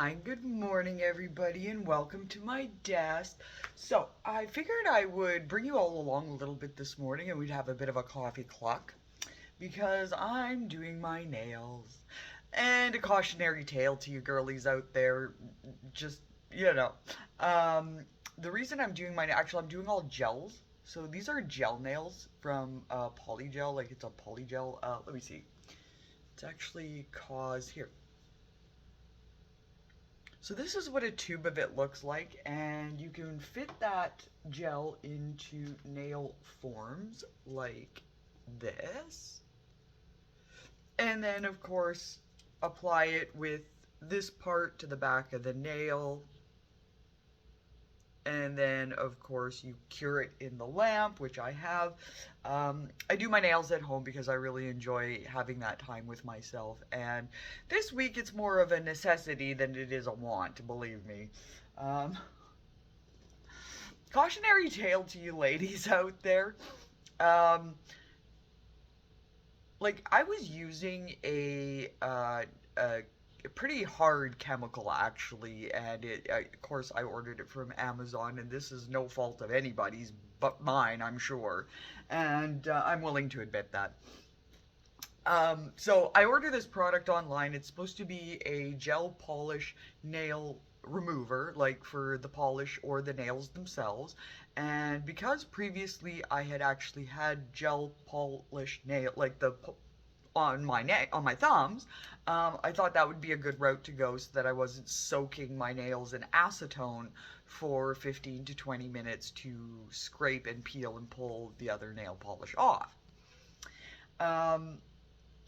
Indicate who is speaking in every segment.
Speaker 1: Hi, good morning, everybody, and welcome to my desk. So, I figured I would bring you all along a little bit this morning and we'd have a bit of a coffee cluck because I'm doing my nails. And a cautionary tale to you girlies out there, just, you know. Um, the reason I'm doing actually, I'm doing all gels. So, these are gel nails from Polygel, like it's a Polygel. Let me see. It's actually here. So this is what a tube of it looks like, and you can fit that gel into nail forms like this. And then, of course, apply it with this part to the back of the nail. And then, of course, you cure it in the lamp, which I have. I do my nails at home because I really enjoy having that time with myself. And this week, it's more of a necessity than it is a want, believe me. Um, Cautionary tale to you ladies out there. Um, like, I was using a pretty hard chemical actually, and of course I ordered it from Amazon, and this is no fault of anybody's but mine, I'm sure, and I'm willing to admit that. So I ordered this product online. It's supposed to be a gel polish nail remover, like for the polish or the nails themselves. And because previously I had actually had gel polish nail, like on my thumbs, I thought that would be a good route to go so that I wasn't soaking my nails in acetone for 15 to 20 minutes to scrape and peel and pull the other nail polish off. Um,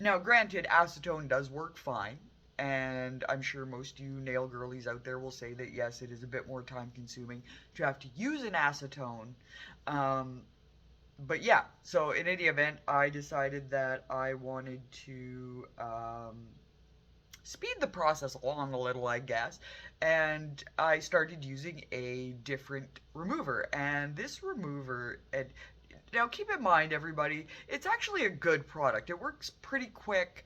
Speaker 1: Now, granted, acetone does work fine, and I'm sure most of you nail girlies out there will say that yes, it is a bit more time consuming to have to use an acetone. Um, but yeah, so in any event, I decided that I wanted to speed the process along a little, I guess, and I started using a different remover. And this remover, and now keep in mind, everybody, it's actually a good product. It works pretty quick,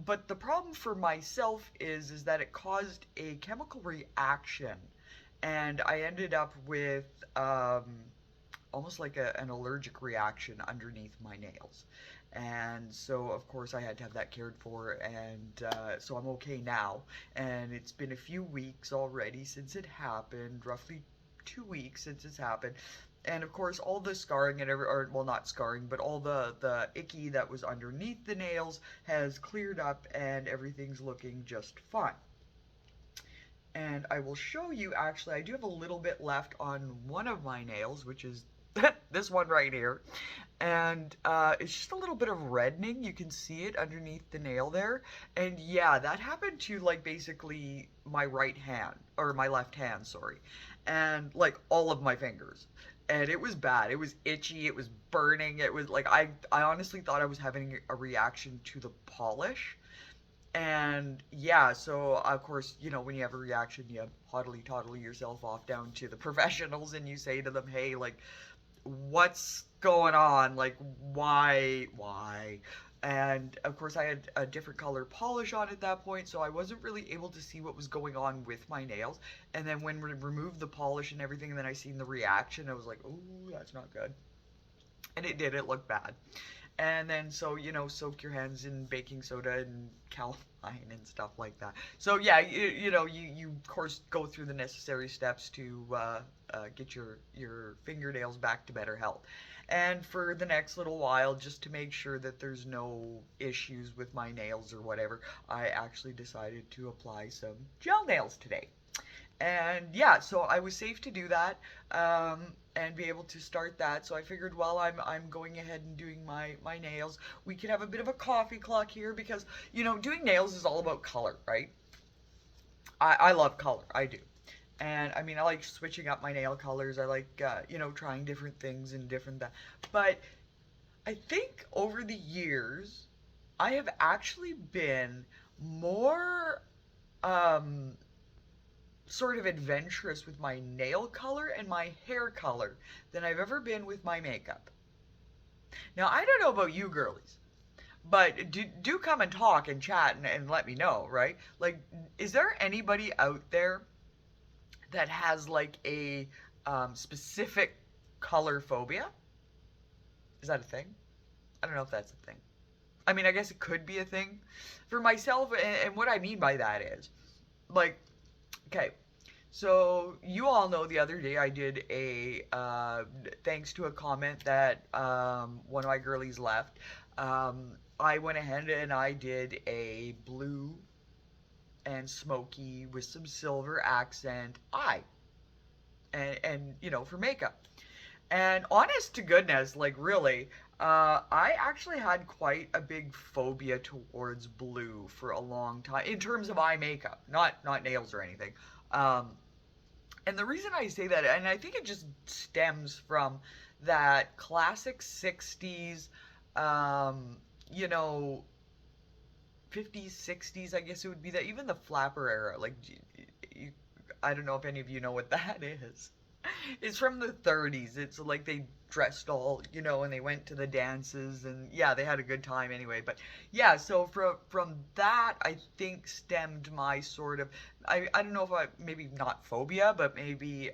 Speaker 1: but the problem for myself is that it caused a chemical reaction, and I ended up with almost like an allergic reaction underneath my nails. And so, of course, I had to have that cared for, and so I'm okay now. And it's been a few weeks already since it happened, roughly 2 weeks since it's happened. And of course, all the scarring and or well, not scarring, but all the icky that was underneath the nails has cleared up, and everything's looking just fine. And I will show you, actually, I do have a little bit left on one of my nails, which is this one right here. And it's just a little bit of reddening. You can see it underneath the nail there. And yeah, that happened to like basically my right hand, or my left hand, sorry. And like all of my fingers. And it was bad. It was itchy. It was burning. It was like I honestly thought I was having a reaction to the polish. And yeah, so of course, when you have a reaction, you haughtily toddle yourself off down to the professionals and you say to them, hey, like, what's going on? Like, why? And of course, I had a different color polish on at that point, so I wasn't really able to see what was going on with my nails. And then when we removed the polish and everything, and then I seen the reaction, I was like, ooh, that's not good. And it did, it looked bad. And then so soak your hands in baking soda and calamine and stuff like that. So yeah, you of course go through the necessary steps to get your fingernails back to better health. And for the next little while, just to make sure that there's no issues with my nails or whatever, I actually decided to apply some gel nails today. And yeah, so I was safe to do that, and be able to start that. So I figured while I'm going ahead and doing my nails, we could have a bit of a coffee clock here because doing nails is all about color, right? I love color, I do. And I mean, I like switching up my nail colors. I like trying different things and different that. But I think over the years, I have actually been more um sort of adventurous with my nail color and my hair color than I've ever been with my makeup. Now, I don't know about you girlies, But do come and talk and chat and let me know, right? Like, is there anybody out there that has like a specific color phobia? Is that a thing? I don't know if that's a thing. I mean, I guess it could be a thing for myself, and what I mean by that is, like, okay, so you all know the other day I did a thanks to a comment that one of my girlies left. I went ahead and I did a blue and smoky with some silver accent eye, and you know, for makeup. And honest to goodness, like really, I actually had quite a big phobia towards blue for a long time in terms of eye makeup, not nails or anything. Um, and the reason I say that, and I think it just stems from that classic '60s, um, you know, '50s, '60s, I guess it would be that even the flapper era, like you, I don't know if any of you know what that is. It's from the 30s. It's like they dressed all, you know, and they went to the dances and yeah, they had a good time anyway. But yeah, so from that I think stemmed my sort of I don't know if I maybe not phobia, but maybe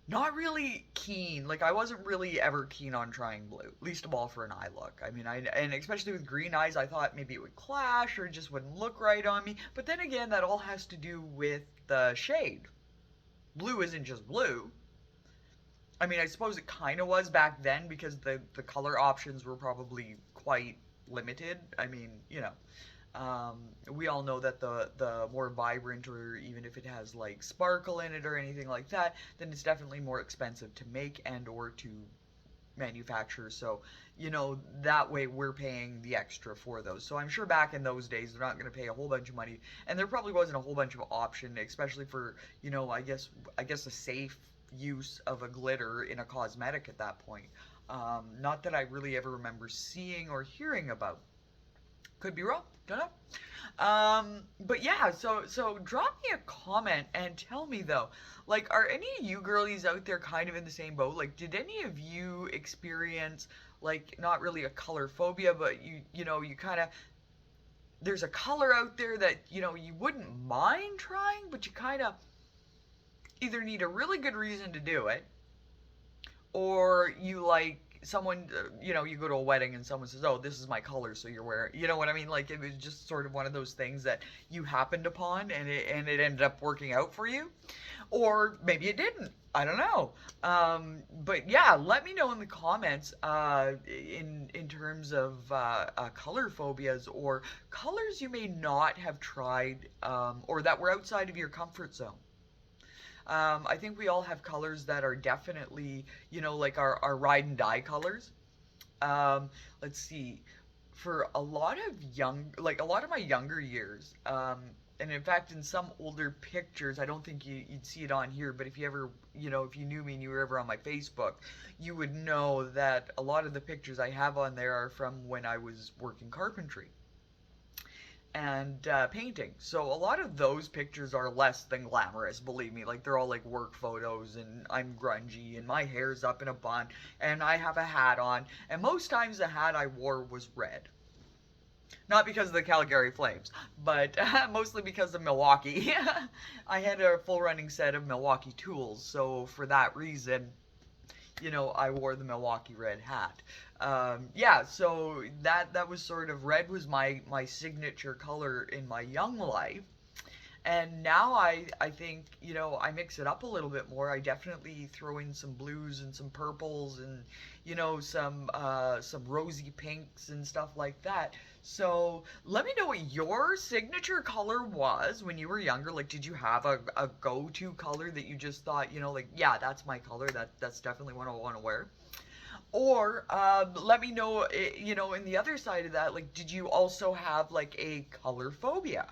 Speaker 1: not really keen. Like I wasn't really ever keen on trying blue, least of all for an eye look. I mean, I and especially with green eyes, I thought maybe it would clash or just wouldn't look right on me. But then again, that all has to do with the shade. Blue isn't just blue. I mean, I suppose it kind of was back then because the color options were probably quite limited. I mean, you know, we all know that the more vibrant or even if it has like sparkle in it or anything like that, then it's definitely more expensive to make and or to manufacture. So, you know, that way we're paying the extra for those. So I'm sure back in those days they're not going to pay a whole bunch of money, and there probably wasn't a whole bunch of option, especially for you know, I guess a safe use of a glitter in a cosmetic at that point. Not that I really ever remember seeing or hearing about. Could be wrong. Don't know. But yeah, so drop me a comment and tell me though, like, are any of you girlies out there kind of in the same boat? Like, did any of you experience like not really a color phobia, but you know you kind of there's a color out there that you know you wouldn't mind trying, but you kind of either need a really good reason to do it, or you like someone you know you go to a wedding and someone says oh this is my color so you're wearing you know what I mean like it was just sort of one of those things that you happened upon and it ended up working out for you or maybe it didn't. I don't know. But yeah, let me know in the comments in terms of color phobias or colors you may not have tried or that were outside of your comfort zone. I think we all have colors that are definitely, you know, like our ride and die colors. Let's see. For a lot of like a lot of my younger years, and in fact, in some older pictures, I don't think you'd see it on here, but if you ever, you know, if you knew me and you were ever on my Facebook, you would know that a lot of the pictures I have on there are from when I was working carpentry and painting. So a lot of those pictures are less than glamorous, believe me. Like they're all like work photos and I'm grungy and my hair's up in a bun and I have a hat on. And most times the hat I wore was red. Not because of the Calgary Flames, but mostly because of Milwaukee. I had a full running set of Milwaukee tools, so for that reason, you know, I wore the Milwaukee red hat. Yeah, so that was sort of red was my signature color in my young life. And now I think, you know, I mix it up a little bit more. I definitely throw in some blues and some purples and, you know, some rosy pinks and stuff like that. So let me know what your signature color was when you were younger. Like, did you have a go-to color that you just thought, you know, like, yeah, that's my color. That's definitely what I want to wear. Or let me know, you know, in the other side of that, like, did you also have like a color phobia?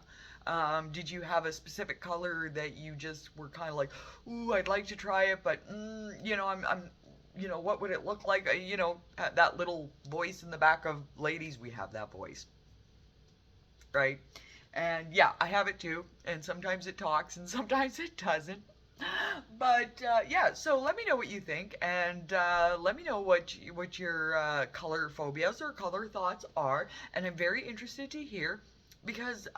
Speaker 1: Did you have a specific color that you just were kind of like, ooh, I'd like to try it, but you know, you know, what would it look like? You know, that little voice in the back of ladies, we have that voice, right? And yeah, I have it too, and sometimes it talks and sometimes it doesn't. But yeah, so let me know what you think, and let me know what your color phobias or color thoughts are, and I'm very interested to hear because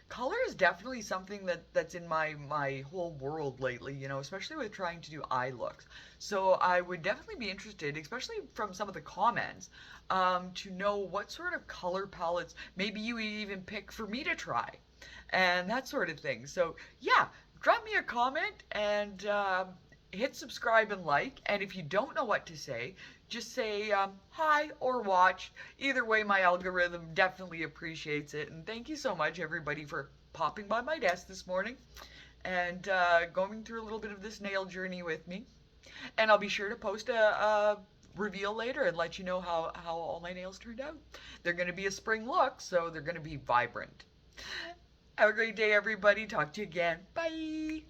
Speaker 1: color is definitely something that's in my whole world lately, you know, especially with trying to do eye looks. So I would definitely be interested, especially from some of the comments, to know what sort of color palettes maybe you even pick for me to try, and that sort of thing. So yeah, drop me a comment and hit subscribe and like. And if you don't know what to say, just say hi or watch. Either way, my algorithm definitely appreciates it. And thank you so much, everybody, for popping by my desk this morning and going through a little bit of this nail journey with me. And I'll be sure to post a reveal later and let you know how all my nails turned out. They're going to be a spring look, so they're going to be vibrant. Have a great day, everybody. Talk to you again. Bye.